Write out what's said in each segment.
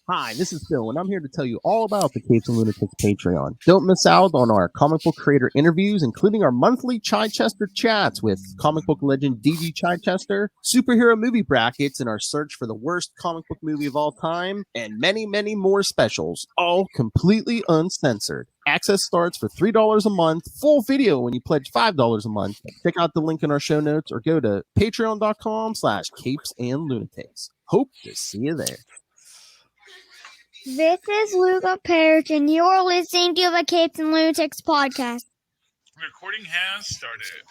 Hi, this is Phil, and I'm here to tell you all about the Capes and Lunatics Patreon. Don't miss out on our comic book creator interviews, including our monthly Chichester chats with comic book legend DG Chichester, superhero movie brackets in our search for the worst comic book movie of all time, and many, many more specials, all completely uncensored. Access starts for $3 a month, full video when you pledge $5 a month. Check out the link in our show notes or go to patreon.com/capesandlunatics. Hope to see you there. This is Luca Perich, and you're listening to the Capes and Lunatics podcast. Recording has started.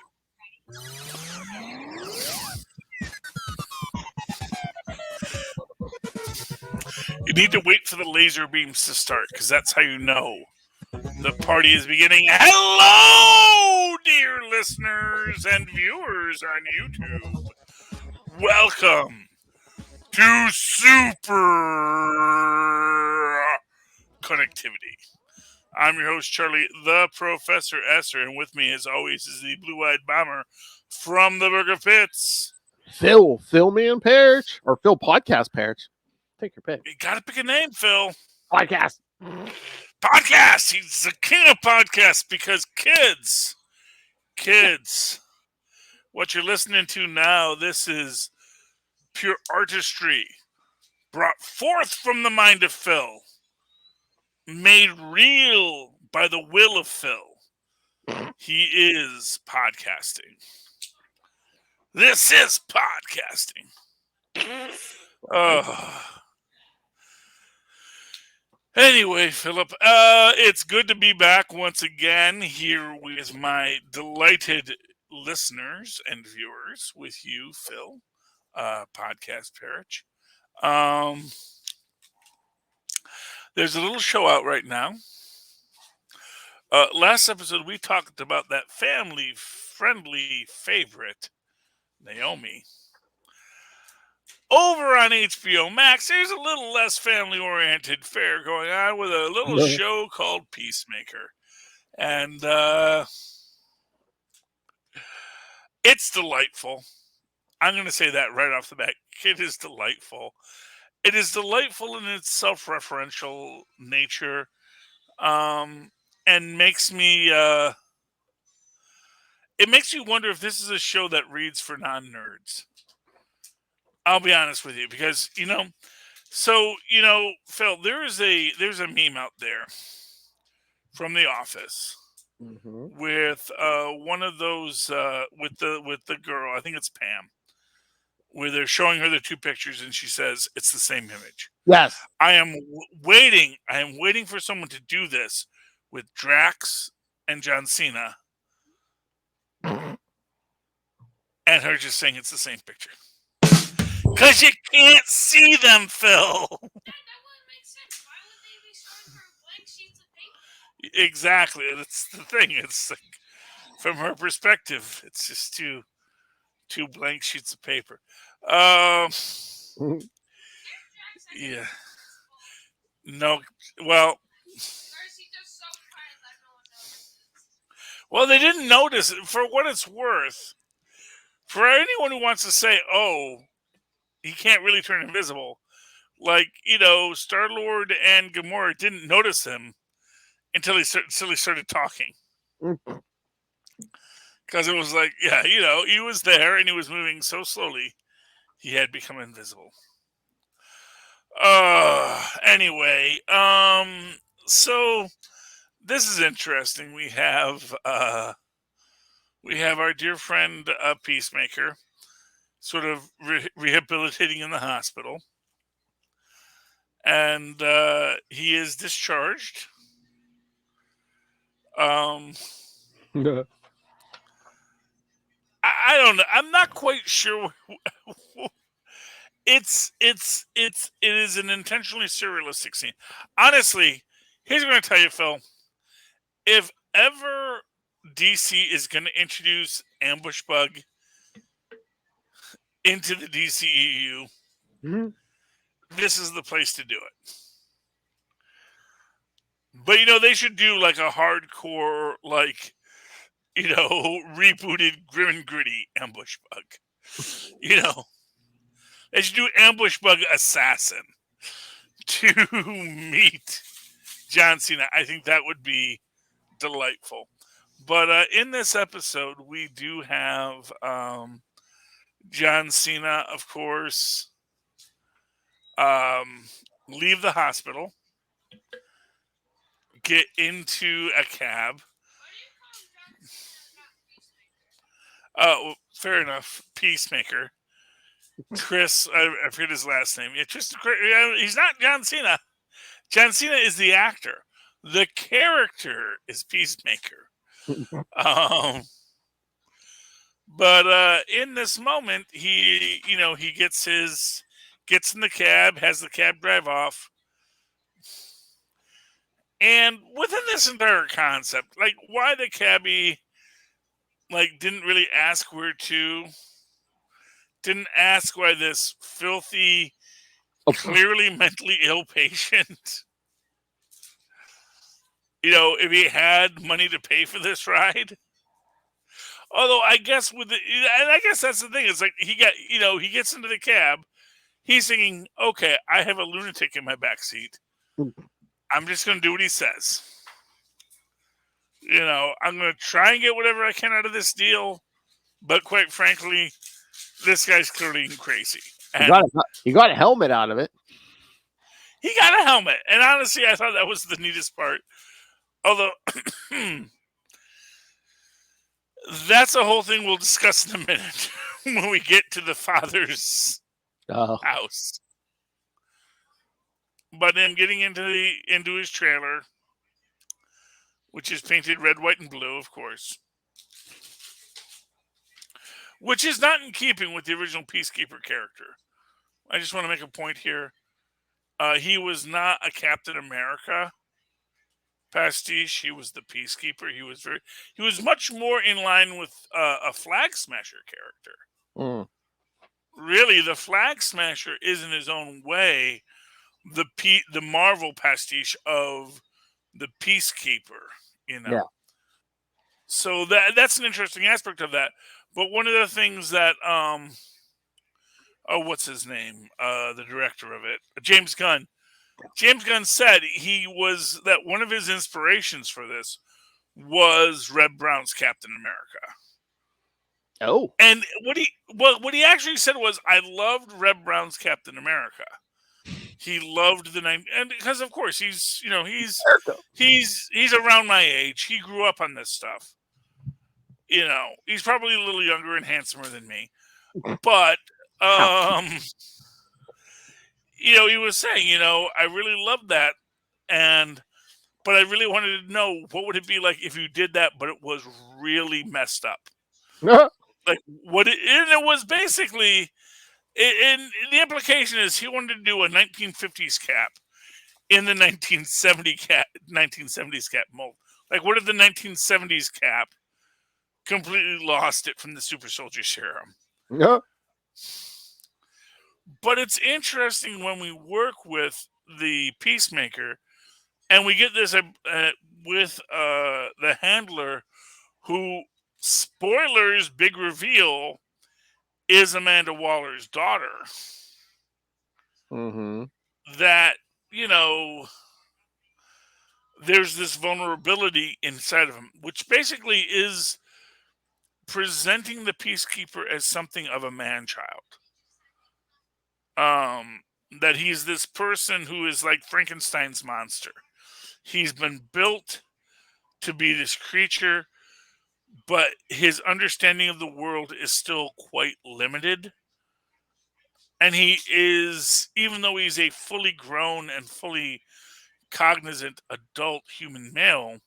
You need to wait for the laser beams to start, because that's how you know the party is beginning. Hello, dear listeners and viewers on YouTube. Welcome to Superconnectivity. I'm your host, Charlie, the Professor Esser, and with me, as always, is the blue-eyed bomber from the Burger Pits. Phil Man Perich, or Phil Podcast Perich. Take your pick. You gotta pick a name, Phil. Podcast. He's the king of podcasts because kids, what you're listening to now, this is pure artistry brought forth from the mind of Phil, made real by the will of Phil. He is podcasting. This is podcasting. Anyway, Philip, it's good to be back once again here with my delighted listeners and viewers, with you, Phil, Podcast Perich. There's a little show out right now. Last episode, we talked about that family-friendly favorite, Naomi. Over on HBO Max, there's a little less family-oriented fare going on with a little show called Peacemaker. And it's delightful. I'm going to say that right off the bat. It is delightful. It is delightful in its self-referential nature, and makes me... it makes you wonder if this is a show that reads for non-nerds. I'll be honest with you, because, Phil, there's a meme out there from The Office with one of those with the girl, I think it's Pam, where they're showing her the two pictures and she says it's the same image. Yes. I am waiting for someone to do this with Drax and John Cena, and her just saying it's the same picture. Because you can't see them, Phil. That wouldn't make sense. Why would they be showing her blank sheets of paper? Exactly. That's the thing. It's like, from her perspective, it's just two blank sheets of paper. Yeah. No. Well. Well, they didn't notice. For what it's worth, for anyone who wants to say, "Oh, he can't really turn invisible," like, Star-Lord and Gamora didn't notice him until he started talking. Because it was like, yeah, he was there and he was moving so slowly, he had become invisible. Anyway, so this is interesting. We have our dear friend Peacemaker, sort of rehabilitating in the hospital, and he is discharged. I don't know. I'm not quite sure. It is an intentionally surrealistic scene. Honestly, here's what I'm going to tell you, Phil. If ever DC is going to introduce Ambush Bug into the DCEU, this is the place to do it. But, they should do like a hardcore, like, rebooted Grim and Gritty Ambush Bug. They should do Ambush Bug Assassin. to meet John Cena. I think that would be delightful. But in this episode, we do have John Cena, of course, leave the hospital, get into a cab. Oh, fair enough. Peacemaker. Chris, I forget his last name. Yeah, he's not John Cena. John Cena is the actor. The character is Peacemaker. But in this moment, he gets in the cab, has the cab drive off, and within this entire concept, like why the cabbie, didn't really ask where to, didn't ask why this filthy, clearly mentally ill patient, if he had money to pay for this ride. Although I guess and I guess that's the thing. It's like he gets into the cab. He's thinking, okay, I have a lunatic in my backseat. I'm just going to do what he says. I'm going to try and get whatever I can out of this deal. But quite frankly, this guy's clearly crazy. He got a helmet out of it. He got a helmet. And honestly, I thought that was the neatest part. Although, that's a whole thing we'll discuss in a minute when we get to the father's house. But then getting into his trailer, which is painted red, white, and blue, of course, which is not in keeping with the original Peacekeeper character. I just want to make a point here. He was not a Captain America pastiche. He was the Peacekeeper. He was much more in line with a Flag Smasher character. Really, the Flag Smasher is in his own way the Marvel pastiche of the Peacekeeper. Yeah. So that's an interesting aspect of that. But one of the things that what's his name? The director of it, James Gunn. James Gunn said that one of his inspirations for this was Reb Brown's Captain America. Oh. And what he actually said was, I loved Reb Brown's Captain America. He loved and because of course he's around my age. He grew up on this stuff. He's probably a little younger and handsomer than me. But he was saying, I really loved that, but I really wanted to know what would it be like if you did that, but it was really messed up. Like it was basically, and the implication is he wanted to do a 1950s Cap in the 1970s Cap mold. Like, what if the 1970s Cap completely lost it from the Super Soldier Serum? Yeah. But it's interesting when we work with the Peacemaker, and we get this with the Handler, who, spoilers, big reveal, is Amanda Waller's daughter. Mm-hmm. That, there's this vulnerability inside of him, which basically is presenting the Peacekeeper as something of a man-child. That he's this person who is like Frankenstein's monster. He's been built to be this creature, but his understanding of the world is still quite limited. And he is, even though he's a fully grown and fully cognizant adult human male,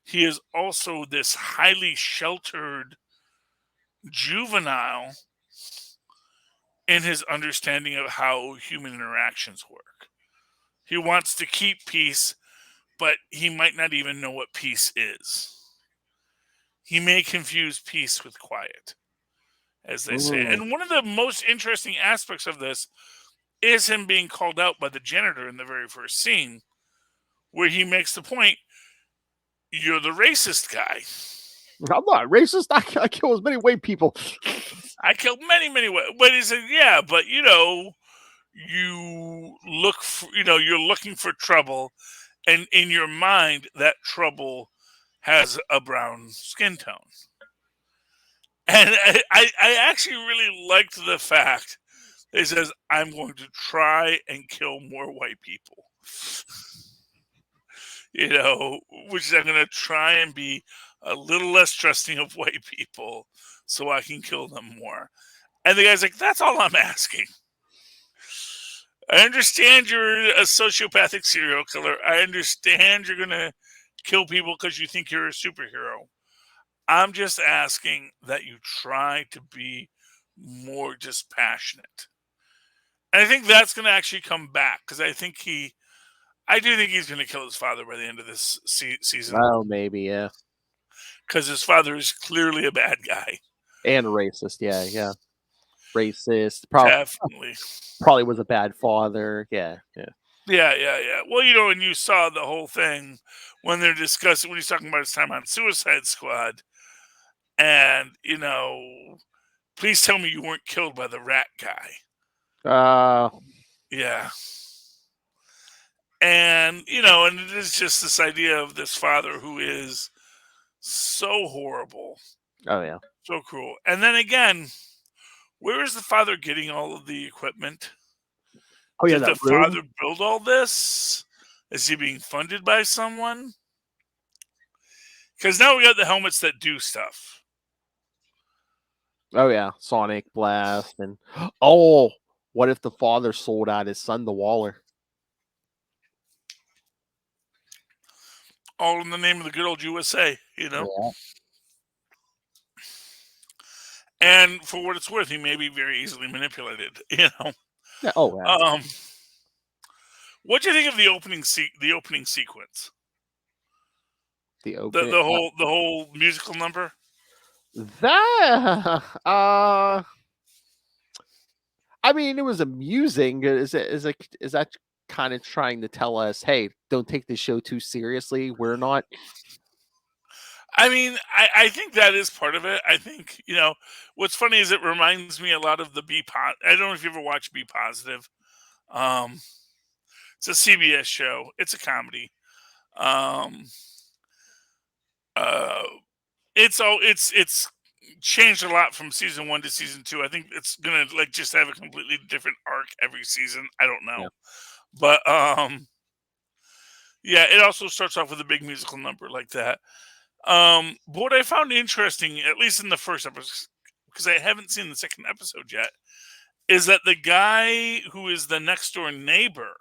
he is also this highly sheltered juvenile in his understanding of how human interactions work. He wants to keep peace, but he might not even know what peace is. He may confuse peace with quiet, as they say. And one of the most interesting aspects of this is him being called out by the janitor in the very first scene, where he makes the point, you're the racist guy. I'm not racist. I kill as many white people. I killed many, many white. But he said, yeah, but you look for, you're looking for trouble, and in your mind, that trouble has a brown skin tone. And I actually really liked the fact that he says, I'm going to try and kill more white people. Which is I'm going to try and be a little less trusting of white people so I can kill them more. And the guy's like, that's all I'm asking. I understand you're a sociopathic serial killer. I understand you're going to kill people because you think you're a superhero. I'm just asking that you try to be more just passionate. And I think that's going to actually come back, because I do think he's going to kill his father by the end of this season. Oh, maybe, yeah. Because his father is clearly a bad guy. And racist, yeah. Racist. Definitely. Probably was a bad father. Yeah. Yeah. Well, and you saw the whole thing when they're discussing, when he's talking about his time on Suicide Squad. And, please tell me you weren't killed by the rat guy. Yeah. And, and it is just this idea of this father who is so horrible. Oh, yeah. So cruel. And then again, where is the father getting all of the equipment? Oh, yeah. Did the father build all this? Is he being funded by someone? Because now we got the helmets that do stuff. Oh, yeah. Sonic Blast. And, what if the father sold out his son to Waller? All in the name of the good old USA, Yeah. And for what it's worth, he may be very easily manipulated, Yeah. Oh, yeah. What do you think of the opening sequence? The opening, the whole musical number. That I mean, it was amusing. Is that kind of trying to tell us, hey, don't take this show too seriously? We're not. I mean, I think that is part of it. I think, what's funny is it reminds me a lot of the I don't know if you ever watched Be Positive. It's a CBS show. It's a comedy. It's changed a lot from season 1 to season 2. I think it's gonna just have a completely different arc every season. I don't know, but yeah, it also starts off with a big musical number like that. But what I found interesting, at least in the first episode, because I haven't seen the second episode yet, is that the guy who is the next door neighbor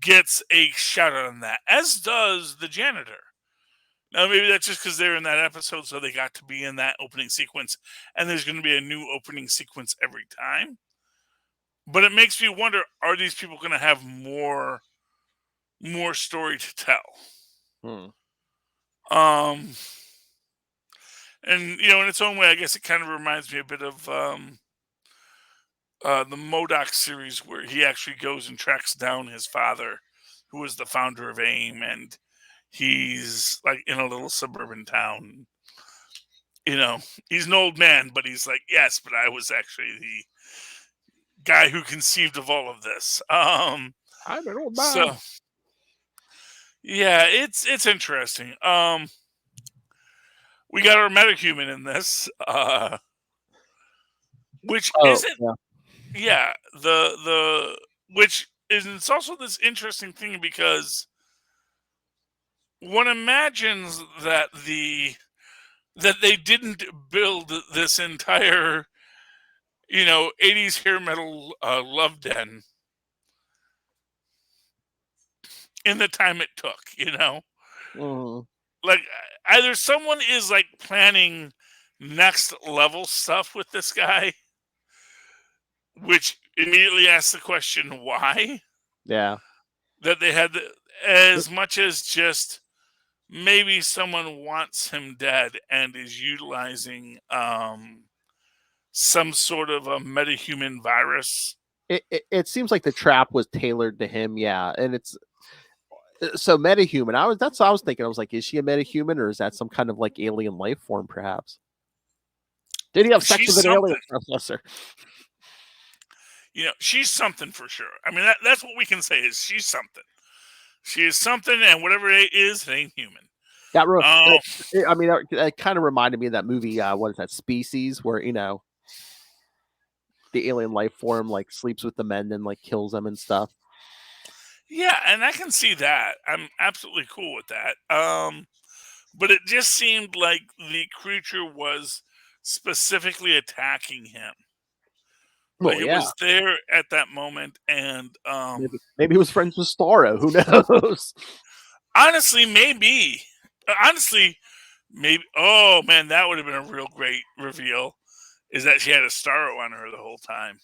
gets a shout out on that, as does the janitor. Now, maybe that's just because they're in that episode, so they got to be in that opening sequence, and there's going to be a new opening sequence every time. But it makes me wonder, are these people going to have more story to tell? And, in its own way, I guess it kind of reminds me a bit of the MODOK series, where he actually goes and tracks down his father, who was the founder of AIM, and he's in a little suburban town. He's an old man, but he's like, yes, but I was actually the guy who conceived of all of this. I'm an old man. So, yeah, it's interesting. We got our metahuman in this, which isn't. Yeah, which is, it's also this interesting thing, because one imagines that they didn't build this entire 80s hair metal love den in the time it took. Either someone is planning next level stuff with this guy, which immediately asks the question why. Yeah, that they had as much as just maybe someone wants him dead and is utilizing some sort of a metahuman virus. It seems like the trap was tailored to him, and it's so metahuman. That's what I was thinking. I was like, is she a metahuman, or is that some kind of alien life form, perhaps? Did he have sex with an alien professor? she's something for sure. I mean, that's what we can say is she's something. She is something, and whatever it is, it ain't human. That that kind of reminded me of that movie. What is that? Species, where the alien life form like sleeps with the men and like kills them and stuff. Yeah, and I can see that. I'm absolutely cool with that. But it just seemed like the creature was specifically attacking him. Like it was there at that moment, and maybe he was friends with Starro. Who knows? Honestly, maybe. Oh man, that would have been a real great reveal. Is that she had a Starro on her the whole time?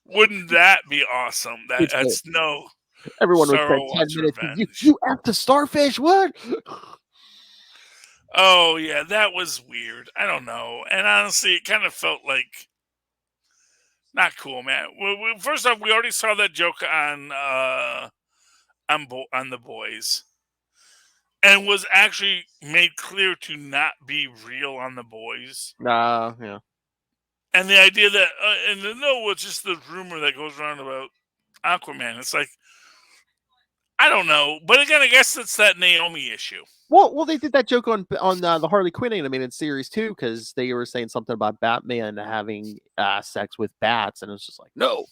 Wouldn't that be awesome? That's no. Everyone would spend 10 minutes. You after starfish? What? Oh yeah, that was weird. I don't know, and honestly, it kind of felt like not cool, man. First off, we already saw that joke on the boys, and was actually made clear to not be real on the boys. Yeah. And the idea that it's just the rumor that goes around about Aquaman. It's like I don't know, but again, I guess it's that Naomi issue. Well, they did that joke on the Harley Quinn animated series too, because they were saying something about Batman having sex with bats, and it's just like no.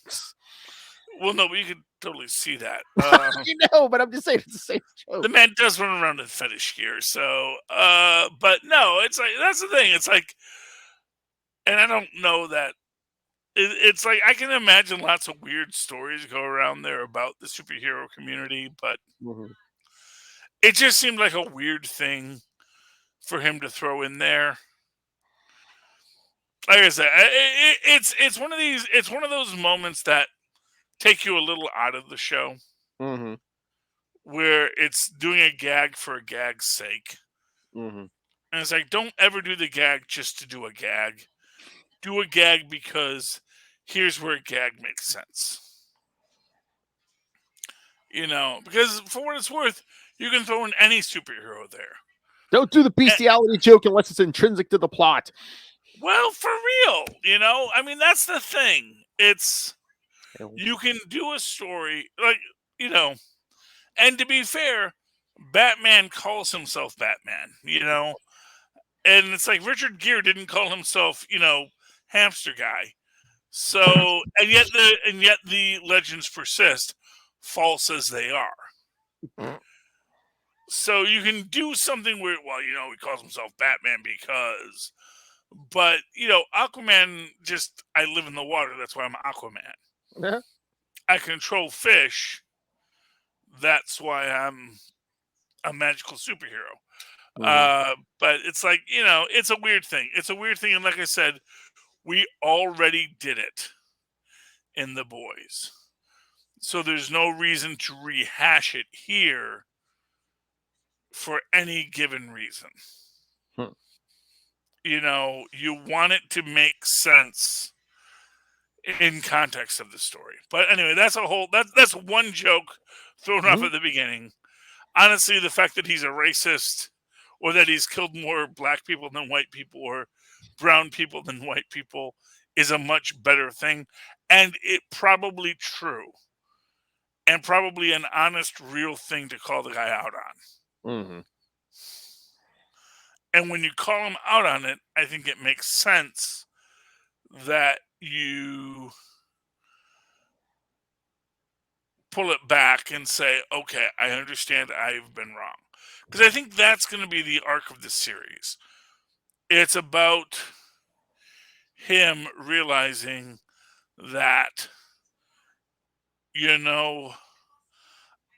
Well, no, but you could totally see that. But I'm just saying it's the same joke. The man does run around in fetish gear, so. But no, it's like that's the thing. It's like, and I don't know that. It's like I can imagine lots of weird stories go around there about the superhero community, but. Mm-hmm. It just seemed like a weird thing for him to throw in there. Like I said, it's one of these. It's one of those moments that take you a little out of the show, where it's doing a gag for a gag's sake, and it's like, don't ever do the gag just to do a gag. Do a gag because here's where a gag makes sense. Because for what it's worth. You can throw in any superhero there. Don't do the bestiality joke unless it's intrinsic to the plot. Well, for real, I mean, that's the thing. It's you can do a story like, and to be fair, Batman calls himself Batman, and it's like Richard Gere didn't call himself, hamster guy. So, and yet the legends persist, false as they are. So you can do something where, he calls himself Batman because, but, Aquaman I live in the water. That's why I'm Aquaman. Yeah. I control fish. That's why I'm a magical superhero. But it's like, it's a weird thing. It's a weird thing. And like I said, we already did it in The Boys. So there's no reason to rehash it here. For any given reason. You want it to make sense in context of the story. But anyway, that's one joke thrown off at the beginning. Honestly, the fact that he's a racist or that he's killed more black people than white people or brown people than white people is a much better thing. And it probably true. And probably an honest, real thing to call the guy out on. And when you call him out on it, I think it makes sense that you pull it back and say, okay, I understand I've been wrong. Because I think that's going to be the arc of the series. It's about him realizing that,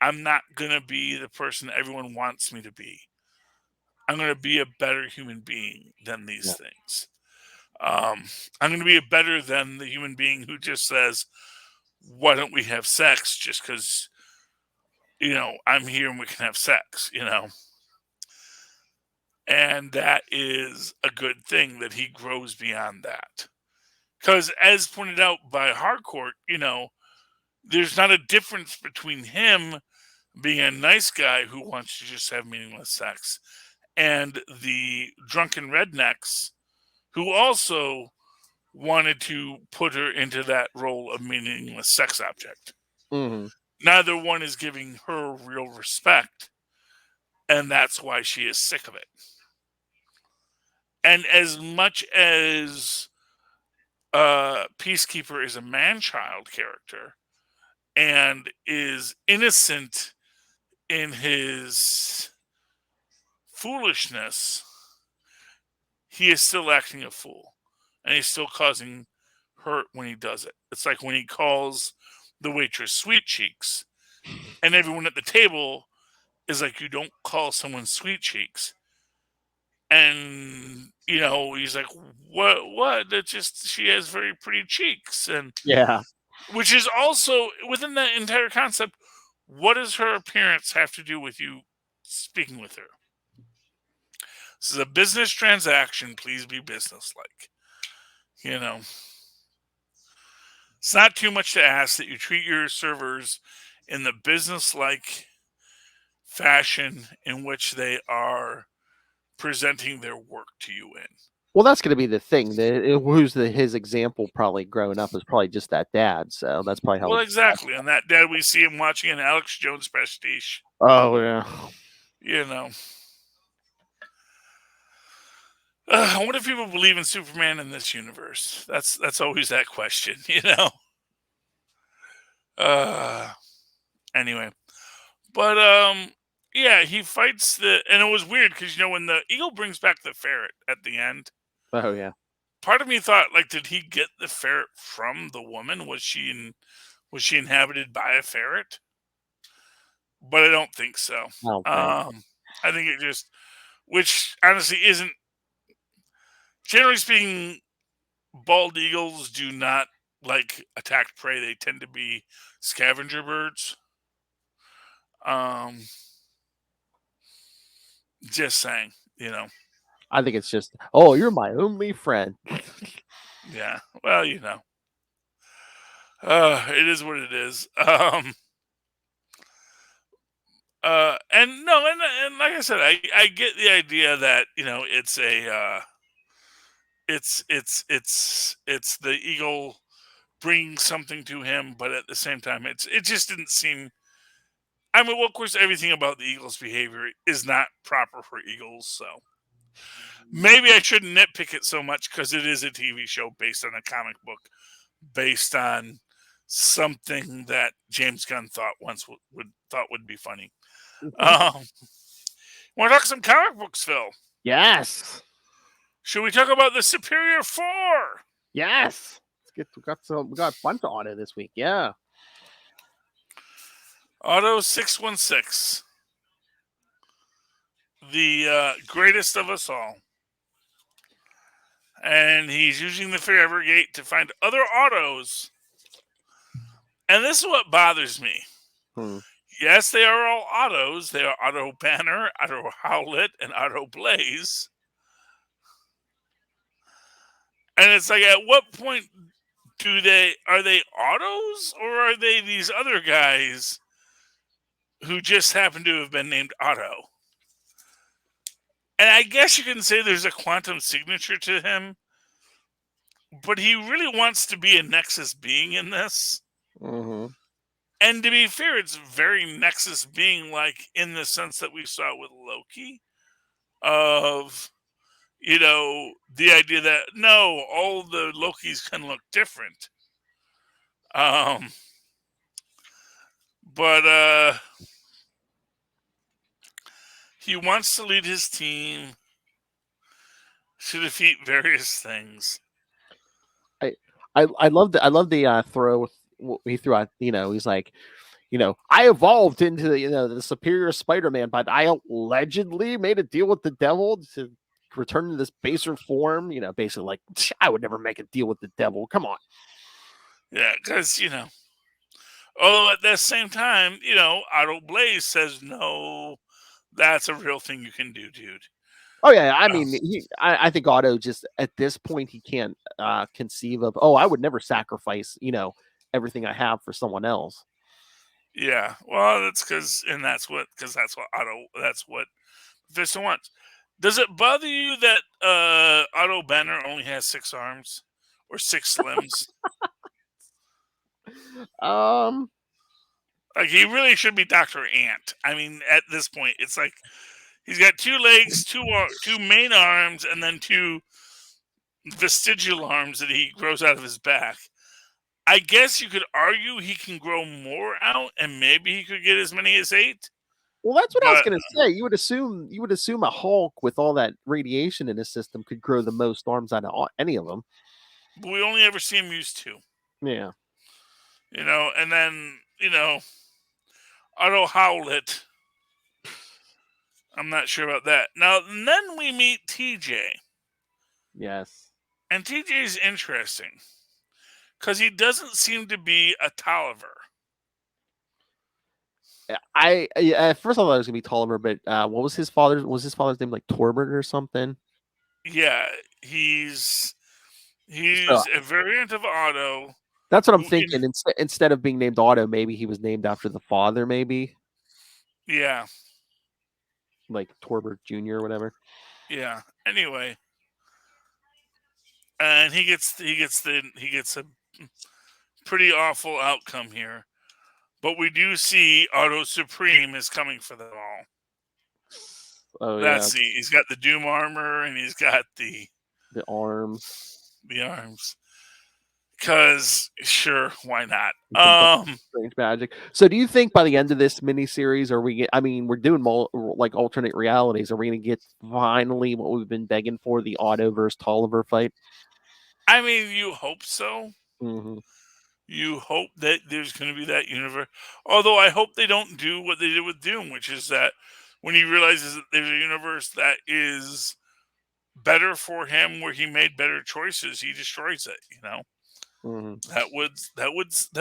I'm not going to be the person everyone wants me to be. I'm going to be a better human being than these things. I'm going to be better than the human being who just says, why don't we have sex just because, I'm here and we can have sex, And that is a good thing that he grows beyond that. Because as pointed out by Harcourt, there's not a difference between him being a nice guy who wants to just have meaningless sex and the drunken rednecks who also wanted to put her into that role of meaningless sex object. Mm-hmm. Neither one is giving her real respect, and that's why she is sick of it. And as much as Peacekeeper is a man-child character and is innocent in his foolishness, he is still acting a fool, and he's still causing hurt when he does it. It's like when he calls the waitress Sweet Cheeks, and everyone at the table is like, you don't call someone Sweet Cheeks. And, he's like, what? That's just, she has very pretty cheeks. And Yeah. which is also, within that entire concept, what does her appearance have to do with you speaking with her? This is a business transaction. Please be businesslike. It's not too much to ask that you treat your servers in the business-like fashion in which they are presenting their work to you in. Well, that's going to be the thing. His example probably growing up is probably just that dad. So that's probably how. Well, exactly. And that dad, we see him watching an Alex Jones pastiche. Oh yeah. I wonder if people believe in Superman in this universe. That's always that question, Anyway, but yeah, he fights and it was weird because when the eagle brings back the ferret at the end. Oh yeah. Part of me thought, like, did he get the ferret from the woman? Was she inhabited by a ferret? But I don't think so. Okay. I think it just, which honestly isn't. Generally speaking, bald eagles do not like attack prey. They tend to be scavenger birds. Just saying, I think it's just, oh, you're my only friend. Yeah. Well, it is what it is. And no, and like I said, I get the idea that it's a it's the eagle bringing something to him, but at the same time, it just didn't seem. I mean, well, of course, everything about the eagle's behavior is not proper for eagles, so maybe I shouldn't nitpick it so much because it is a TV show based on a comic book, based on something that James Gunn thought would be funny. Want to talk some comic books, Phil? Yes. Should we talk about the Superior Four? Yes. We got a bunch on it this week. Yeah. Auto 616, the greatest of us all, and he's using the Forever Gate to find other autos. And this is what bothers me. Yes, they are all autos. They are Auto Banner, Auto Howlet, and Auto Blaze. And it's like, at what point are they autos, or are they these other guys who just happen to have been named Auto? And I guess you can say there's a quantum signature to him, but he really wants to be a Nexus being in this. Mm-hmm. And to be fair, it's very Nexus being, like, in the sense that we saw with Loki, of, the idea that, no, all the Lokis can look different. But he wants to lead his team to defeat various things. I love the throw he threw out. He's like, I evolved into the superior Spider-Man, but I allegedly made a deal with the devil to return to this baser form. Basically like, I would never make a deal with the devil. Come on. Yeah, because although at the same time, Auto Blaze says no, that's a real thing you can do, dude. Oh yeah, I mean, I think Otto just at this point he can't conceive of. Oh, I would never sacrifice, everything I have for someone else. Yeah, well, that's what Vista wants. Does it bother you that Otto Banner only has 6 arms, or 6 limbs. Like, he really should be Dr. Ant. I mean, at this point, it's like he's got 2 legs, 2 main arms, and then 2 vestigial arms that he grows out of his back. I guess you could argue he can grow more out, and maybe he could get as many as 8. Well, that's what I was going to say. You would assume a Hulk with all that radiation in his system could grow the most arms out of any of them. But we only ever see him use 2. Yeah. And then, Otto Howlett. I'm not sure about that. Now, and then we meet TJ. Yes. And TJ is interesting because he doesn't seem to be a Tolliver. At first I thought it was gonna be Tolliver, but what was his father's? Was his father's name like Torbert or something? Yeah, he's a variant of Otto. That's what I'm thinking. Instead of being named Otto, maybe he was named after the father. Maybe. Yeah. Like Torbert Jr. or whatever. Yeah. Anyway, and he gets a pretty awful outcome here. But we do see Otto Supreme is coming for them all. Oh, That's he's got the Doom armor and he's got the arms. The arms. Because sure, why not? Strange magic. So, do you think by the end of this miniseries, we're doing like alternate realities? Are we going to get finally what we've been begging for, the Otto versus Tolliver fight? I mean, you hope so. Mm-hmm. You hope that there's going to be that universe. Although I hope they don't do what they did with Doom, which is that when he realizes that there's a universe that is better for him, where he made better choices, he destroys it. Mm-hmm. That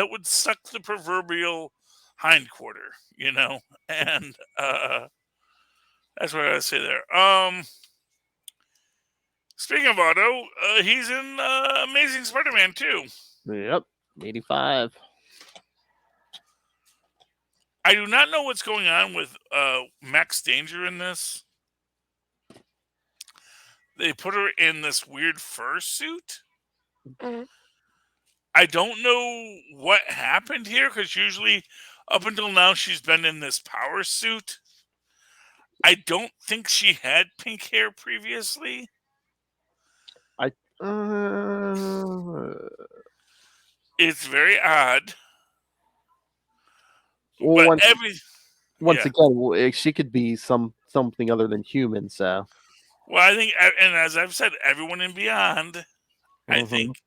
would suck the proverbial hindquarter, and that's what I gotta say there. Speaking of Otto, he's in Amazing Spider-Man 2. Yep, 85. I do not know what's going on with Max Danger in this. They put her in this weird fursuit. Mm-hmm. I don't know what happened here, because usually up until now she's been in this power suit. I don't think she had pink hair previously. It's very odd. Well, but once again, she could be something other than human. So, well, I think, and as I've said, everyone in Beyond, I think,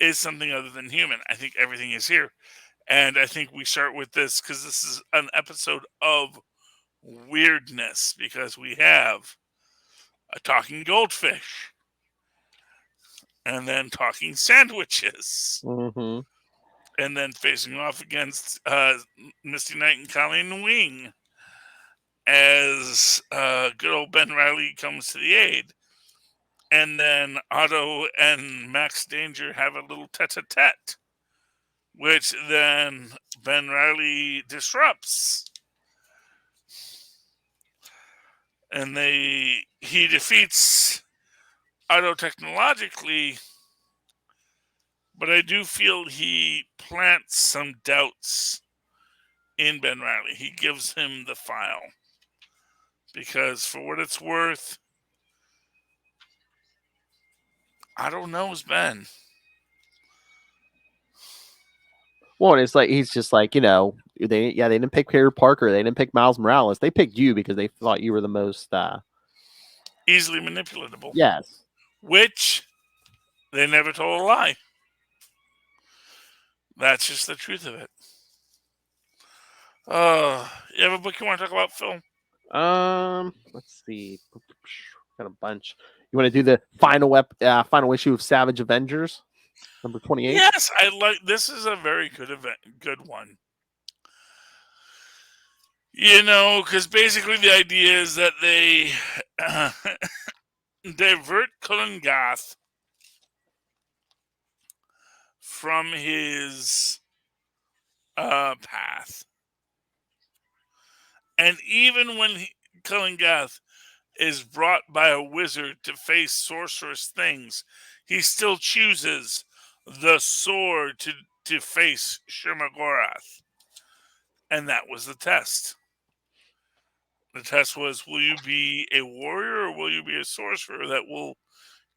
is something other than human. I think everything is here, and I think we start with this because this is an episode of weirdness, because we have a talking goldfish. And then talking sandwiches. Mm-hmm. And then facing off against Misty Knight and Colleen Wing as good old Ben Reilly comes to the aid. And then Otto and Max Danger have a little tete-a-tete, which then Ben Reilly disrupts. And he defeats Otto technologically, but I do feel he plants some doubts in Ben Reilly. He gives him the file because, for what it's worth, Otto knows Ben. Well, it's like he's just like, they didn't pick Peter Parker, they didn't pick Miles Morales, they picked you because they thought you were the most easily manipulatable. Yes. Which they never told a lie. That's just the truth of it. You have a book you want to talk about, Phil? Let's see. Got a bunch. You want to do the final issue of Savage Avengers, number 28? Yes, I like. This is a very good one. Because basically the idea is that they divert Cullen Goth from his path. And even when Cullen Goth is brought by a wizard to face sorcerous things, he still chooses the sword to face Shurma-Gorath. And that was the test. The test was, will you be a warrior or will you be a sorcerer that will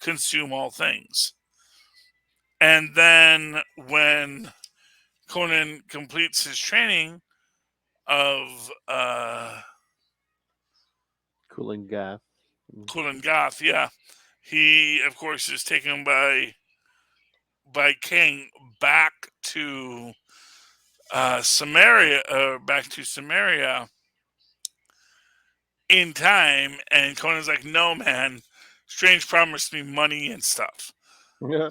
consume all things? And then when Conan completes his training of Cooling Gath. Kulangath, yeah, he of course is taken by King back to Samaria in time, and Conan's like, no, man, Strange promised me money and stuff. Yeah.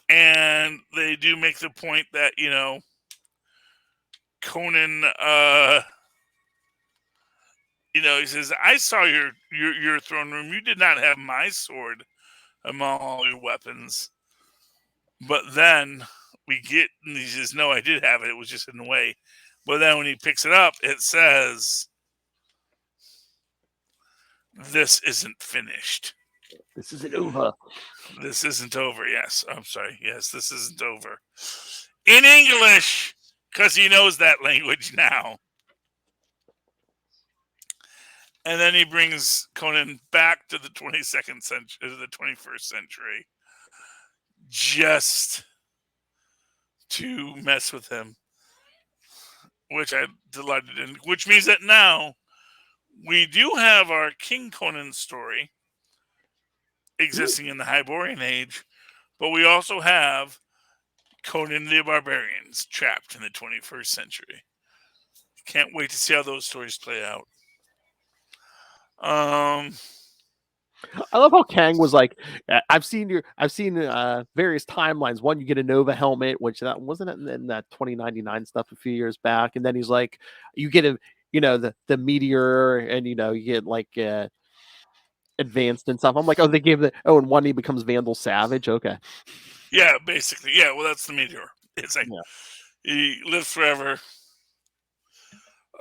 And they do make the point that, Conan, he says, I saw your throne room. You did not have my sword among all your weapons. But then and he says, no, I did have it. It was just in the way. But then when he picks it up, it says, this isn't finished. This isn't over. This isn't over. Yes. I'm sorry. Yes, this isn't over. In English, because he knows that language now. And then he brings Conan back to the 22nd century, to the 21st century, just to mess with him, which I'm delighted in. Which means that now we do have our King Conan story existing in the Hyborian Age, but we also have Conan the Barbarians trapped in the 21st century. Can't wait to see how those stories play out. I love how Kang was like, I've seen various timelines. One, you get a Nova helmet, which that wasn't in that 2099 stuff a few years back, and then he's like, you get the meteor, and you get like advanced and stuff. I'm like, oh, they gave and one he becomes Vandal Savage. Okay. Yeah, basically. Yeah, well, that's the meteor. It's like he lives forever.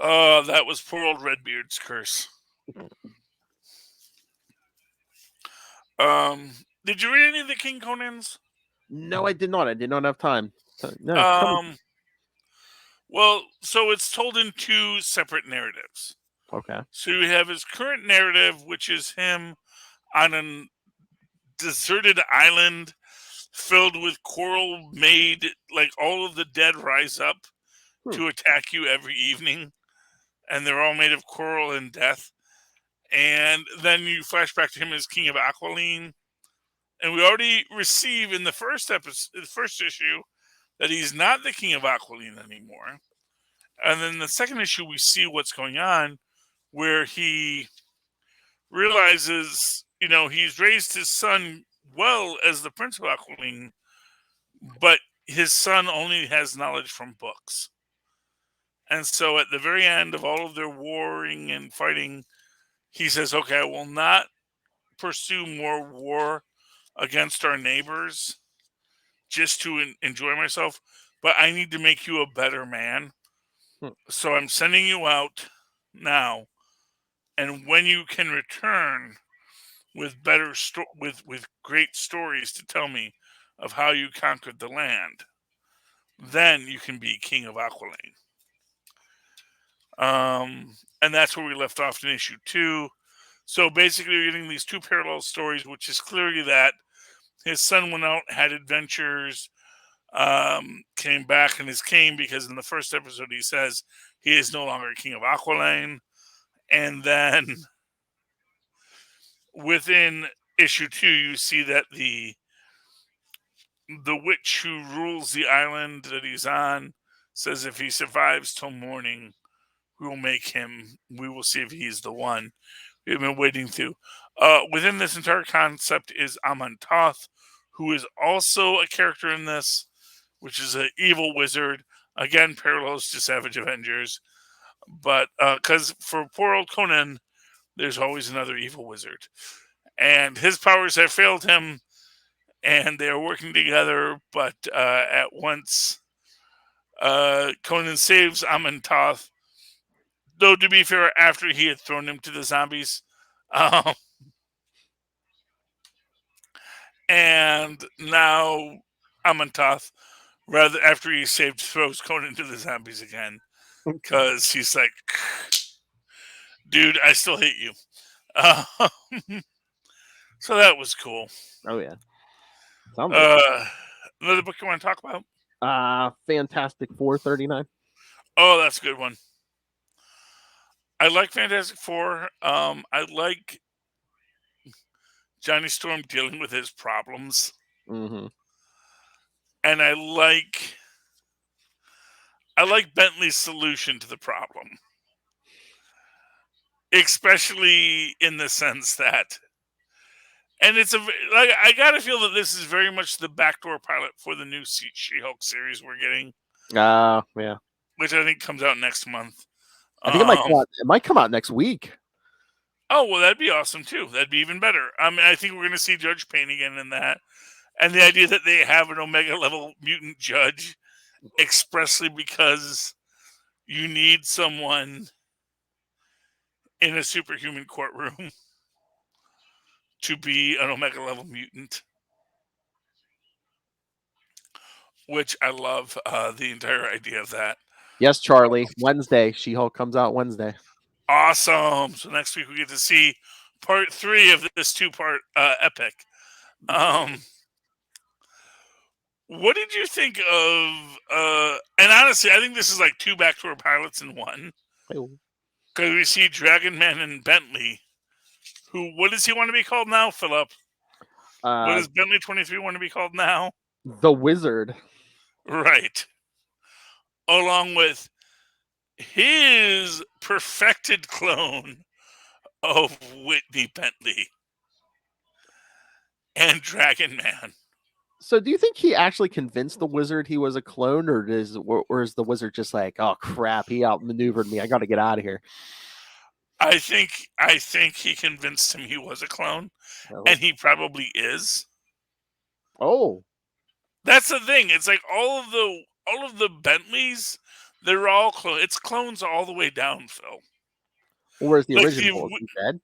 That was poor old Redbeard's curse. Did you read any of the King Conans? No, I did not. I did not have time. No. Well, so it's told in two separate narratives. Okay. So you have his current narrative, which is him on a deserted island filled with coral made, like all of the dead rise up to attack you every evening. And they're all made of coral and death. And then you flash back to him as King of Aquiline. And we already receive in the first issue, that he's not the King of Aquiline anymore. And then the second issue, we see what's going on, where he realizes, he's raised his son well as the Prince of Aquiline, but his son only has knowledge from books. And so at the very end of all of their warring and fighting, he says, okay, I will not pursue more war against our neighbors just to enjoy myself, but I need to make you a better man. So I'm sending you out now, and when you can return with with great stories to tell me of how you conquered the land, then you can be King of Aquiline. And that's where we left off in issue 2. So basically, we're getting these two parallel stories, which is clearly that his son went out, had adventures, came back and is king, because in the first episode he says he is no longer king of Aquiline. And then within issue 2, you see that the witch who rules the island that he's on says if he survives till morning, we will see if he's the one we've been waiting to. Within this entire concept is Amantath, who is also a character in this, which is an evil wizard. Again, parallels to Savage Avengers. But because for poor old Conan, there's always another evil wizard. And his powers have failed him, and they are working together. But at once, Conan saves Amantath. Though, to be fair, after he had thrown him to the zombies. And now Amantath, rather after he saved, throws Conan to the zombies again because he's like, dude, I still hate you. Uh, so that was cool. Oh yeah. Sounds like Another book you want to talk about? Fantastic 439. Oh, that's a good one. I like Fantastic Four. I like Johnny Storm dealing with his problems, Mm-hmm. and I like Bentley's solution to the problem, especially in the sense that, and it's I gotta feel that this is very much the backdoor pilot for the new She-Hulk series we're getting, Yeah. which I think comes out next month. I think it might come out next week. Oh, well, that'd be awesome too. That'd be even better. I mean, I think we're going to see Judge Payne again in that, and the idea that they have an Omega level mutant judge expressly because you need someone in a superhuman courtroom to be an Omega level mutant, which I love the entire idea of that. Yes, Charlie. Wednesday. She-Hulk comes out Wednesday. Awesome. So next week we get to see part 3 of this 2-part epic. What did you think of? And honestly, I think this is like 2 backdoor pilots in one. Because we see Dragon Man and Bentley. What does he want to be called now, Philip? What does Bentley 23 want to be called now? The Wizard. Right. Along with his perfected clone of Whitney Bentley and Dragon Man. So do you think he actually convinced the Wizard he was a clone, or is the Wizard just like, oh crap, he outmaneuvered me, I got to get out of here? I think he convinced him he was a clone, and he probably is. Oh, that's the thing. It's like all of the Bentleys, they're all it's clones all the way down, Phil. Where's the original? Is he dead?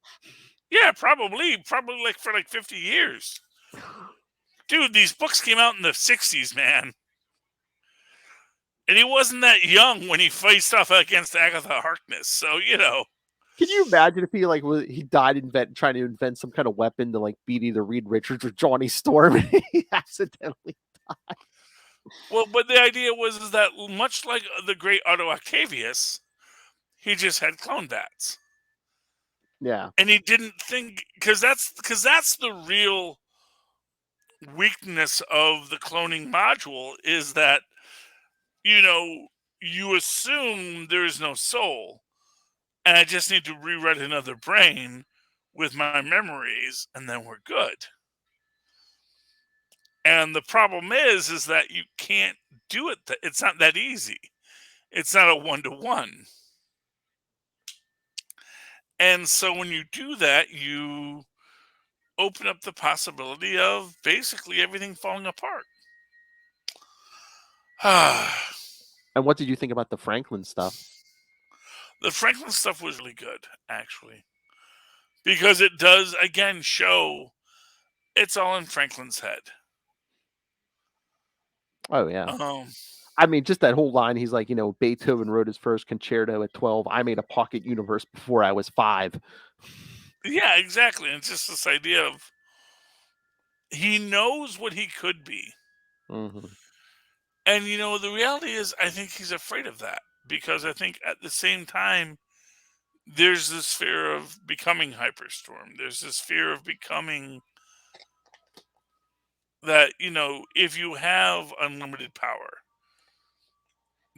Yeah, probably like for like 50 years. Dude, these books came out in the 60s, man. And he wasn't that young when he faced off against Agatha Harkness. So, Can you imagine if he died trying to invent some kind of weapon to like beat either Reed Richards or Johnny Storm and he accidentally died? Well, but the idea was that much like the great Otto Octavius, he just had clone bats. Yeah. And he didn't think, because that's the real weakness of the cloning module, is that you assume there is no soul, and I just need to rewrite another brain with my memories, and then we're good. And the problem is that you can't do it. It's not that easy. It's not a 1-to-1. And so when you do that, you open up the possibility of basically everything falling apart. And what did you think about the Franklin stuff? The Franklin stuff was really good, actually. Because it does, again, show it's all in Franklin's head. Oh, yeah. I mean, just that whole line, he's like, Beethoven wrote his first concerto at 12. I made a pocket universe before I was 5. Yeah, exactly. And it's just this idea of he knows what he could be. Mm-hmm. And, the reality is, I think he's afraid of that. Because I think at the same time, there's this fear of becoming Hyperstorm. There's this fear of becoming that, if you have unlimited power,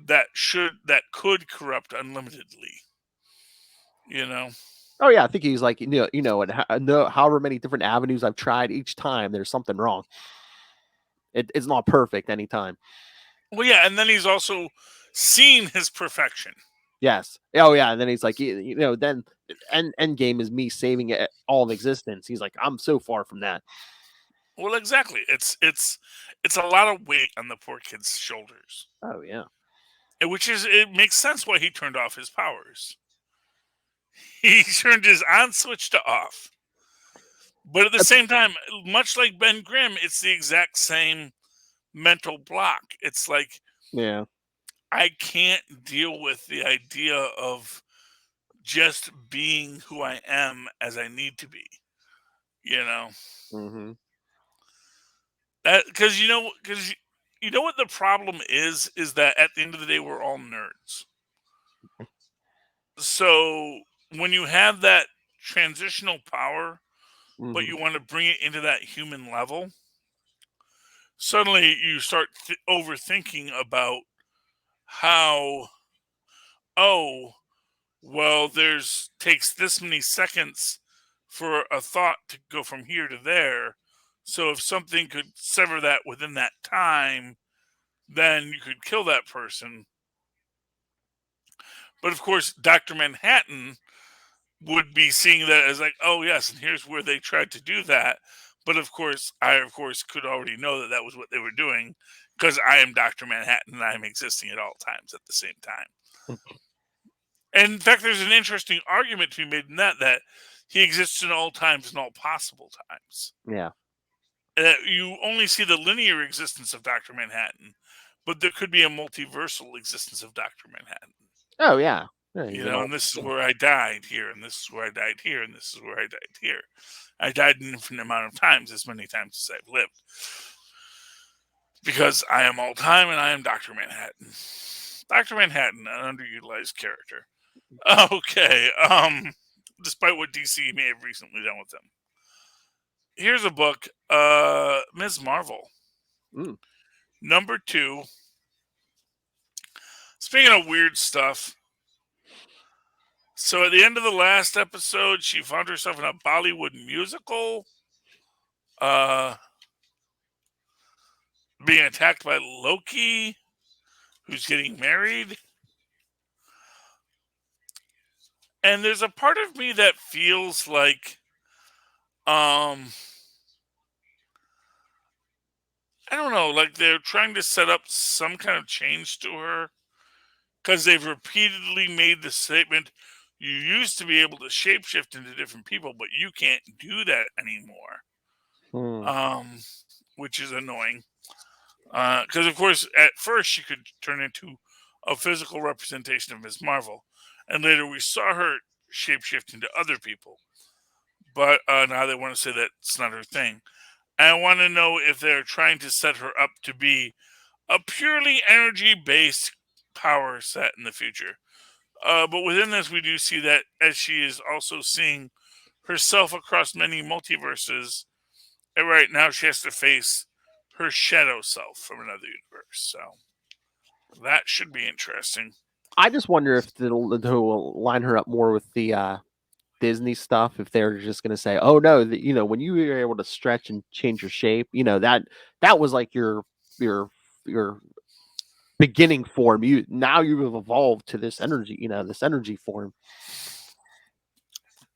that could corrupt unlimitedly. Oh yeah, I think he's like, and however many different avenues I've tried, each time there's something wrong. It's not perfect anytime. Well, yeah, and then he's also seen his perfection. Yes. Oh yeah, and then he's like, then Endgame is me saving all of existence. He's like, I'm so far from that. Well, exactly. It's a lot of weight on the poor kid's shoulders. Oh yeah. It makes sense why he turned off his powers. He turned his on switch to off. But at the same time, much like Ben Grimm, it's the exact same mental block. It's like, Yeah. I can't deal with the idea of just being who I am as I need to be. Mm-hmm. That because you know what the problem is that at the end of the day we're all nerds. So when you have that transitional power, but Mm-hmm. you want to bring it into that human level, suddenly you start overthinking about how, oh, well, there's takes this many seconds for a thought to go from here to there. So if something could sever that within that time, then you could kill that person. But of course, Dr. Manhattan would be seeing that as like, oh yes, and here's where they tried to do that. But of course, I could already know that that was what they were doing because I am Dr. Manhattan and I'm existing at all times at the same time. And in fact, there's an interesting argument to be made in that he exists in all times and all possible times. Yeah. You only see the linear existence of Dr. Manhattan, but there could be a multiversal existence of Dr. Manhattan. Oh yeah. Yeah, And this is where I died here, and this is where I died here, and this is where I died here. I died an infinite amount of times, as many times as I've lived. Because I am all time and I am Dr. Manhattan. Dr. Manhattan, an underutilized character. Okay. Despite what DC may have recently done with them. Here's a book, Ms. Marvel. Mm. Number 2. Speaking of weird stuff. So at the end of the last episode, she found herself in a Bollywood musical. Being attacked by Loki, who's getting married. And there's a part of me that feels like I don't know, like they're trying to set up some kind of change to her because they've repeatedly made the statement, you used to be able to shapeshift into different people, but you can't do that anymore. Which is annoying. Because, of course, at first she could turn into a physical representation of Ms. Marvel. And later we saw her shapeshift into other people. But now they want to say that's not her thing. And I want to know if they're trying to set her up to be a purely energy-based power set in the future. But within this, we do see that as she is also seeing herself across many multiverses, and right now she has to face her shadow self from another universe. So that should be interesting. I just wonder if they'll line her up more with the Disney stuff. If they're just going to say, "Oh no, when you were able to stretch and change your shape, that was like your beginning form. Now you have evolved to this energy form."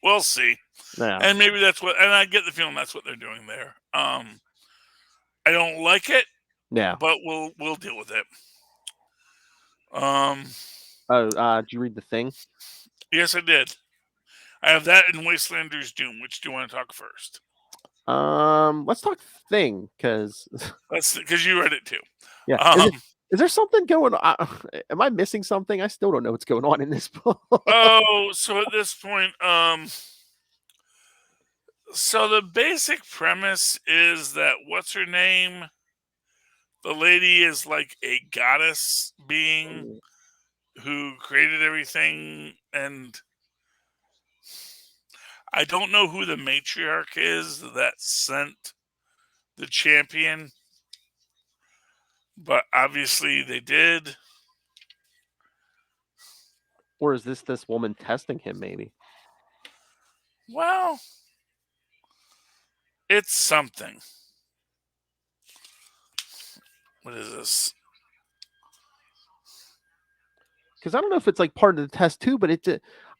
We'll see. Yeah. And maybe that's what, and I get the feeling that's what they're doing there. I don't like it. Yeah. But we'll deal with it. Did you read The Thing? Yes, I did. I have that in Wastelanders Doom. Which do you want to talk first? Let's talk Thing because you read it too. Yeah. Is there something going on? Am I missing something? I still don't know what's going on in this book. So at this point, so the basic premise is that what's her name? The lady is like a goddess being who created everything, and I don't know who the matriarch is that sent the champion, but obviously they did. Or is this woman testing him, maybe? Well, it's something. What is this? Because I don't know if it's like part of the test too, but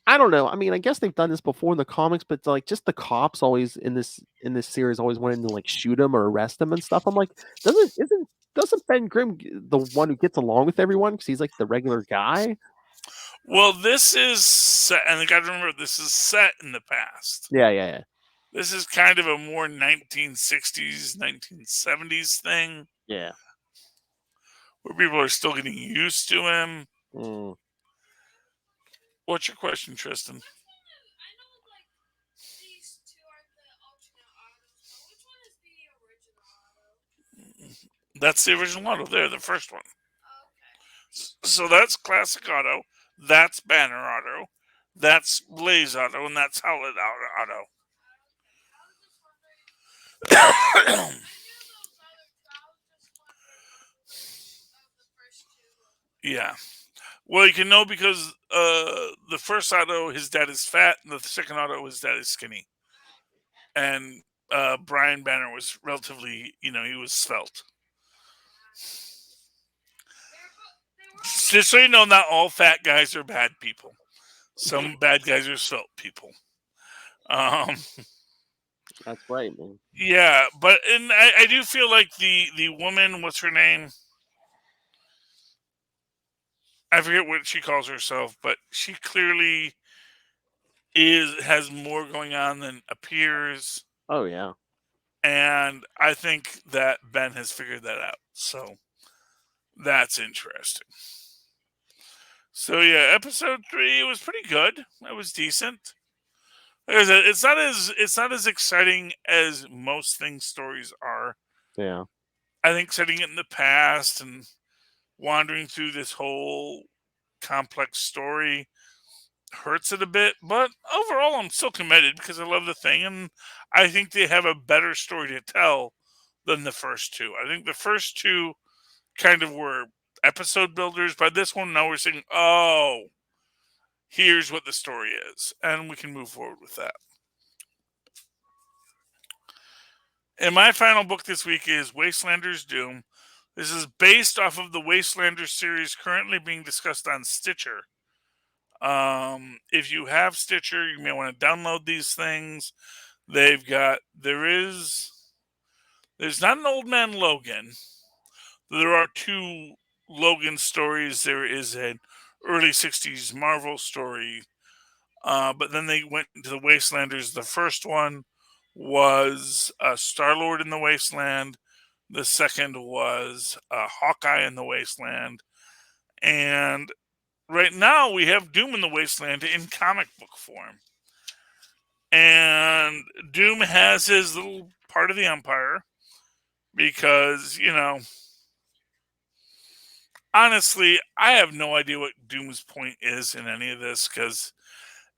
I don't know. I mean, I guess they've done this before in the comics, but it's like just the cops always in this series always wanting to like shoot him or arrest him and stuff. I'm like, doesn't Ben Grimm the one who gets along with everyone because he's like the regular guy? Well, this is set, and I got to remember this is set in the past. Yeah. This is kind of a more 1960s, 1970s thing Yeah. where people are still getting used to him. Mm. What's your question, Tristan? That's the original auto there, the first one. So that's Classic Auto, that's Banner Auto, that's Blaze Auto, and that's Howlet Auto. Yeah. Well, you can know because the first auto, his dad is fat, and the second auto, his dad is skinny. And Brian Banner was relatively, he was svelte. Just so you know, not all fat guys are bad people. Some bad guys are svelte people. That's right, man. Yeah, but and I do feel like the woman, what's her name? I forget what she calls herself, but she clearly has more going on than appears. Oh yeah. And I think that Ben has figured that out. So that's interesting. So yeah, episode 3 was pretty good. It was decent. Like I said, it's not as exciting as most things stories are. Yeah. I think setting it in the past and wandering through this whole complex story hurts it a bit, but overall I'm still committed because I love the thing, and I think they have a better story to tell than the first two. I think the first two kind of were episode builders. By this one, now we're saying, oh, here's what the story is, and we can move forward with that. And my final book this week is Wastelanders Doom. This is based off of the Wastelanders series currently being discussed on Stitcher. If you have Stitcher, you may want to download these things. There's not an Old Man Logan. There are 2 Logan stories. There is an early 60s Marvel story. But then they went into the Wastelanders. The first one was Star-Lord in the Wasteland. The second was Hawkeye in the Wasteland. And right now we have Doom in the Wasteland in comic book form. And Doom has his little part of the Empire because, honestly, I have no idea what Doom's point is in any of this because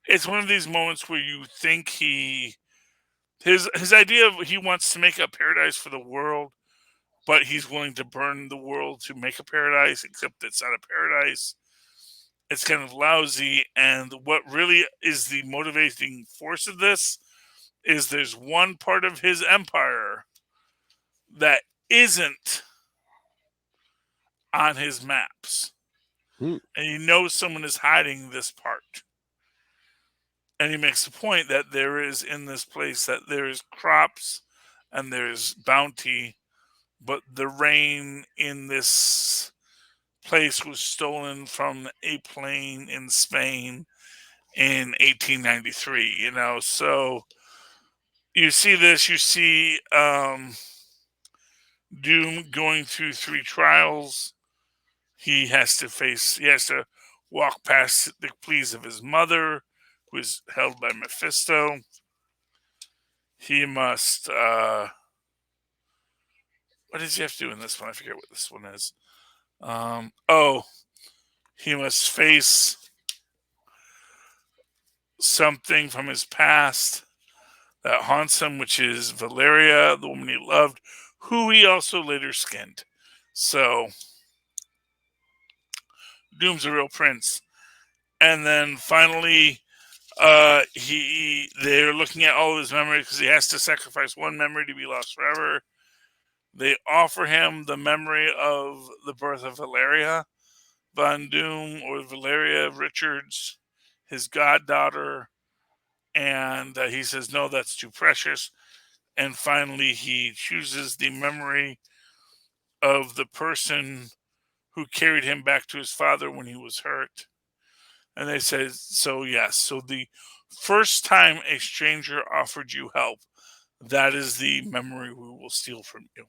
it's one of these moments where you think his idea of he wants to make a paradise for the world, but he's willing to burn the world to make a paradise, except it's not a paradise. It's kind of lousy, and what really is the motivating force of this is there's one part of his empire that isn't on his maps. And he knows someone is hiding this part. And he makes the point that there is in this place that there's crops and there's bounty, but the rain in this place was stolen from a plane in Spain in 1893, so you see this, you see Doom going through 3 trials. He has to walk past the pleas of his mother, who is held by Mephisto. He must what does he have to do in this one? I forget what this one is. He must face something from his past that haunts him, which is Valeria, the woman he loved, who he also later skinned. So Doom's a real prince. And then finally, they're looking at all of his memories because he has to sacrifice one memory to be lost forever. They offer him the memory of the birth of Valeria Von Doom, or Valeria Richards, his goddaughter, and he says, no, that's too precious. And finally, he chooses the memory of the person who carried him back to his father when he was hurt. And they say, so yes, so the first time a stranger offered you help, that is the memory we will steal from you.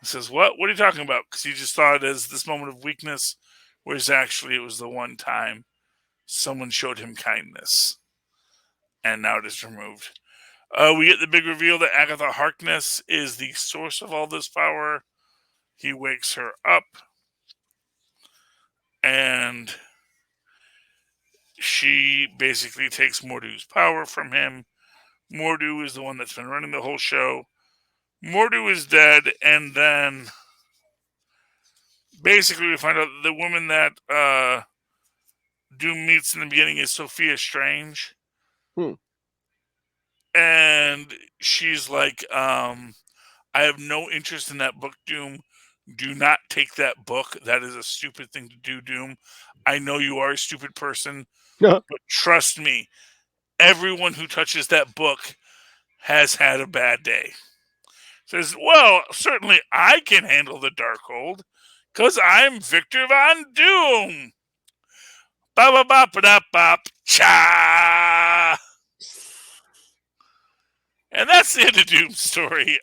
He says, what? What are you talking about? Because he just thought it as this moment of weakness, whereas actually it was the one time someone showed him kindness. And now it is removed. We get the big reveal that Agatha Harkness is the source of all this power. He wakes her up, and she basically takes Mordu's power from him. Mordu is the one that's been running the whole show. Mordu is dead, and then basically we find out that the woman that Doom meets in the beginning is Sophia Strange. And she's like, I have no interest in that book, Doom. Do not take that book. That is a stupid thing to do, Doom. I know you are a stupid person, but trust me, everyone who touches that book has had a bad day. Says, well, certainly I can handle the Darkhold, because I'm Victor Von Doom. Ba-ba-ba-ba-da-bop, cha! And that's the end of Doom's story.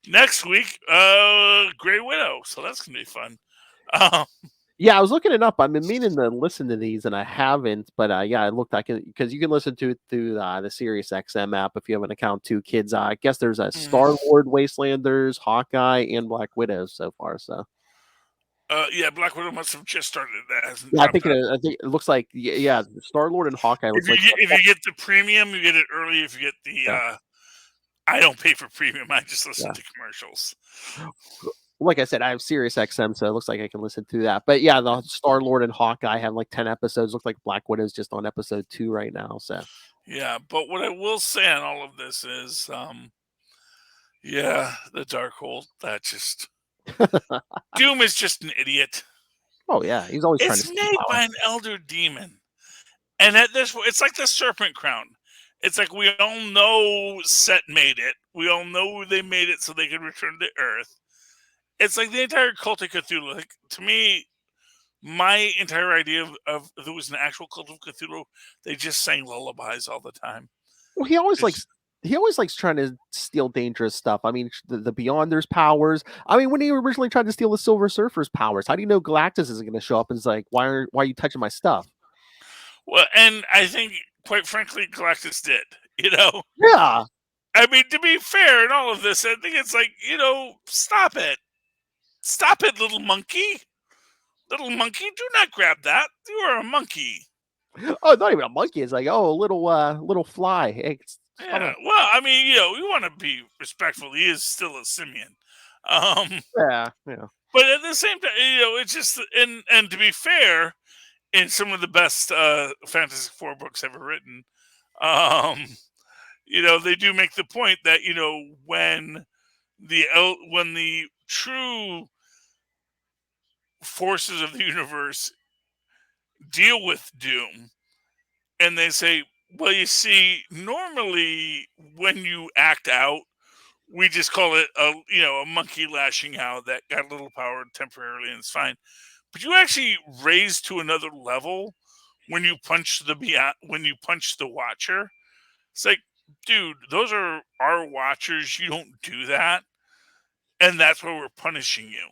Next week, Grey Widow. So that's going to be fun. Yeah, I was looking it up. I've been meaning to listen to these, and I haven't. But yeah, I looked. I can because you can listen to it through the Sirius XM app if you have an account too, kids. I guess there's a Star-Lord, Wastelanders, Hawkeye, and Black Widow so far. So. Yeah, Black Widow must have just started that. Yeah, I think it looks like Star-Lord and Hawkeye. If you get the premium, you get it early. If you get the, I don't pay for premium. I just listen to commercials. Like I said, I have Sirius XM, so it looks like I can listen to that. But yeah, the Star-Lord and Hawkeye have like 10 episodes. Looks like Black Widow's just on episode 2 right now. So yeah, but what I will say on all of this is, the Darkhold. That just Doom is just an idiot. Oh yeah, he's always trying to. It's made by an elder demon, and at this, it's like the Serpent Crown. It's like we all know Set made it. We all know they made it so they could return to Earth. It's like the entire cult of Cthulhu. Like, to me, my entire idea of if it was an actual cult of Cthulhu, they just sang lullabies all the time. Well, he always likes trying to steal dangerous stuff. I mean, the Beyonders' powers. I mean, when he originally tried to steal the Silver Surfer's powers, how do you know Galactus isn't going to show up and is like, why are you touching my stuff? Well, and I think, quite frankly, Galactus did. Yeah. I mean, to be fair in all of this, I think it's like, stop it. Stop it, little monkey. Little monkey, do not grab that. You are a monkey. Oh, not even a monkey. It's like, a little fly. Hey, yeah. Well, I mean, you want to be respectful. He is still a simian. Yeah. But at the same time, it's just, and to be fair, in some of the best Fantastic Four books ever written, they do make the point that, when the true forces of the universe deal with Doom, and they say, well, you see, normally when you act out, we just call it a monkey lashing out that got a little power temporarily and it's fine. But you actually raise to another level when you punch the Watcher. It's like, dude, those are our Watchers. You don't do that. And that's why we're punishing you.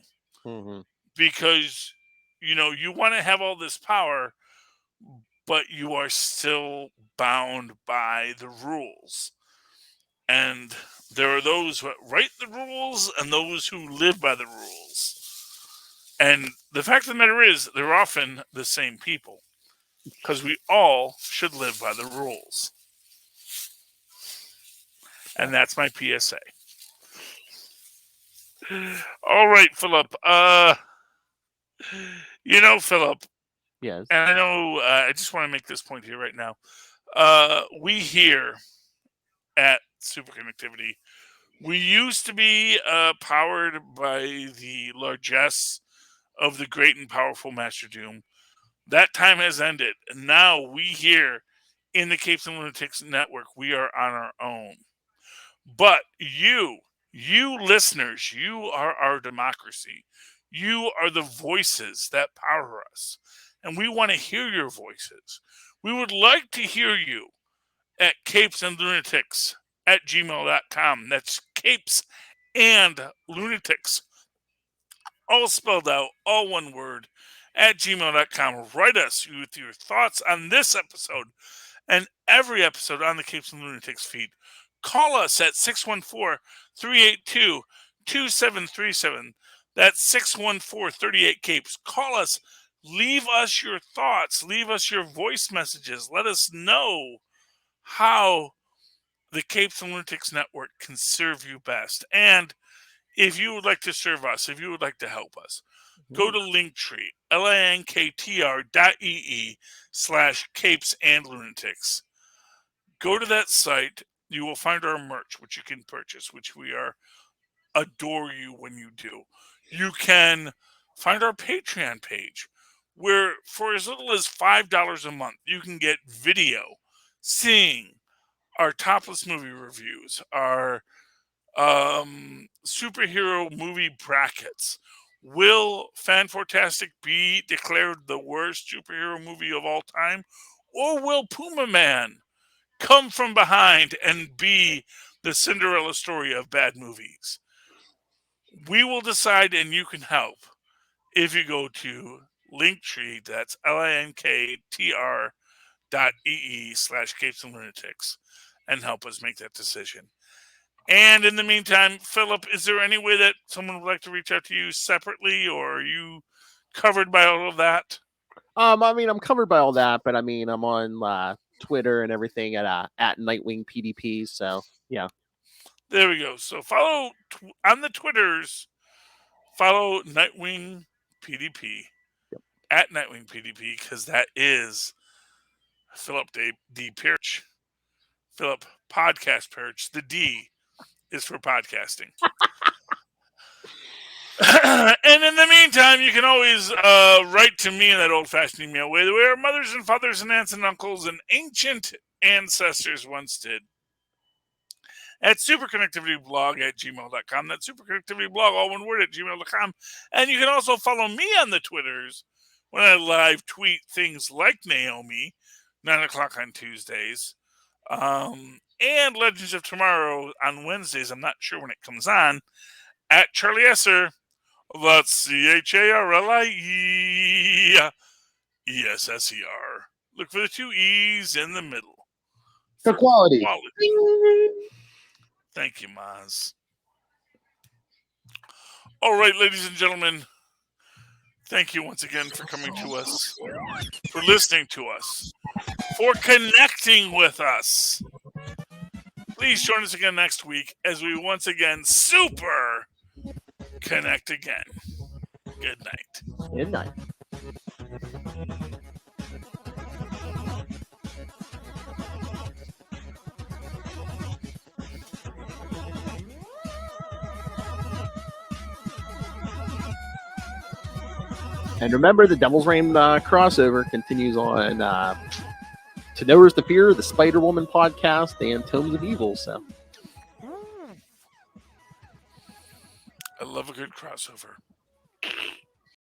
Mm-hmm. Because, you want to have all this power, but you are still bound by the rules. And there are those who write the rules and those who live by the rules. And the fact of the matter is, they're often the same people. Because we all should live by the rules. And that's my PSA. All right, Philip. Philip. Yes. And I know, I just want to make this point here right now. We here at Superconnectivity, we used to be powered by the largesse of the great and powerful Master Doom. That time has ended. And now we here in the Capes and Lunatics Network, we are on our own. But you listeners, you are our democracy. You are the voices that power us. And we want to hear your voices. We would like to hear you. at capesandlunatics@gmail.com. That's capes and lunatics, all spelled out, all one word, at gmail.com. Write us with your thoughts on this episode and every episode on the Capes and Lunatics feed. Call us at 614-382-2737. That's 614-38-CAPES. Call us. Leave us your thoughts. Leave us your voice messages. Let us know how the Capes and Lunatics Network can serve you best. And if you would like to serve us, if you would like to help us, go to Linktree, linktr.ee/capesandlunatics. Go to that site. You will find our merch, which you can purchase, which we adore you when you do. You can find our Patreon page, where for as little as $5 a month, you can get video, seeing our topless movie reviews, our superhero movie brackets. Will Fantastic be declared the worst superhero movie of all time? Or will Puma Man come from behind and be the Cinderella story of bad movies? We will decide, and you can help if you go to Linktree, that's linktr.ee/capesandlunatics, and help us make that decision. And in the meantime, Philip, is there any way that someone would like to reach out to you separately, or are you covered by all of that? I mean, I'm covered by all that, but I mean, I'm on Twitter and everything at Nightwing PDP. So yeah, There we go. So follow on the Twitters. Follow Nightwing PDP at Nightwing PDP, because that is Philip D. Perich. Philip Podcast Perich. The D is for podcasting. And in the meantime, you can always write to me in that old-fashioned email way, the way our mothers and fathers and aunts and uncles and ancient ancestors once did, at superconnectivityblog@gmail.com. That's superconnectivityblog, all one word, at gmail.com. And you can also follow me on the Twitters when I live tweet things like Naomi, 9 o'clock on Tuesdays, and Legends of Tomorrow on Wednesdays. I'm not sure when it comes on, at Charlie Esser. That's CharlieEsser. Look for the two E's in the middle. for quality. Thank you, Maz. All right, ladies and gentlemen. Thank you once again for coming to us, for listening to us, for connecting with us. Please join us again next week as we once again super connect again. Good night. Good night. And remember, the Devil's Reign crossover continues on To Know Is the Fear, the Spider-Woman podcast, and Tomes of Evil. So, I love a good crossover.